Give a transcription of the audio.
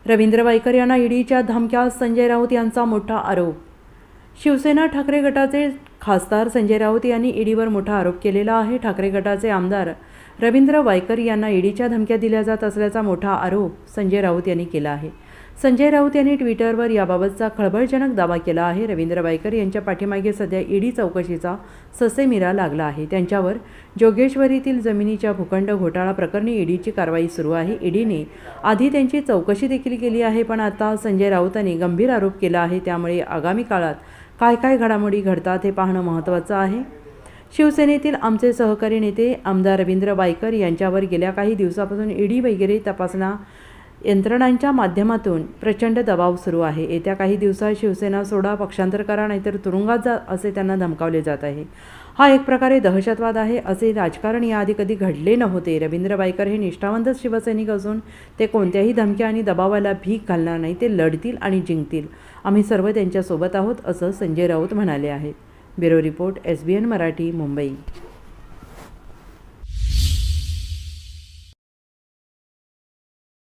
रवींद्र वायकर यांना ईडीच्या धमक्या, संजय राऊत यांचा मोठा आरोप। शिवसेना ठाकरे गटाचे खासदार संजय राऊत यांनी ईडीवर मोठा आरोप केलेला आहे। ठाकरे गटाचे आमदार रवींद्र वायकर यांना ईडीच्या धमक्या दिल्या जात असल्याचा मोठा आरोप संजय राऊत यांनी केला आहे। संजय राऊत यांनी ट्विटरवर याबाबतचा खळबळजनक दावा केला आहे। रवींद्र वायकर यांच्या पाठीमागे सध्या ईडी चौकशीचा ससेमिरा लागला आहे। त्यांच्यावर जोगेश्वरीतील जमिनीच्या भूखंड घोटाळा प्रकरणी ईडीची कारवाई सुरू आहे। ईडीने आधी त्यांची चौकशी देखील केली आहे, पण आता संजय राऊतांनी गंभीर आरोप केला आहे। त्यामुळे आगामी काळात काय घडामोडी घडतात हे पाहणं महत्त्वाचं आहे। शिवसेनेतील आमचे सहकारी नेते आमदार रवींद्र वायकर यांच्यावर गेल्या काही दिवसापासून ईडी वगैरे तपासणा यंत्रणांच्या माध्यमातून प्रचंड दबाव सुरू आहे। येत्या काही दिवसात शिवसेना सोडा, पक्षांतर करा, नाहीतर तुरुंगात जा असे त्यांना धमकावले जात आहे। हा एक प्रकारे दहशतवाद आहे। असे राजकारण याआधी कधी घडले नव्हते। रवींद्र वायकर हे निष्ठावंत शिवसैनिक असून ते कोणत्याही धमक्या आणि दबावाला भीक घालणार नाही। ते लढतील आणि जिंकतील। आम्ही सर्व त्यांच्यासोबत आहोत, असं संजय राऊत म्हणाले आहेत। Bureau report, SBN Marathi, Mumbai.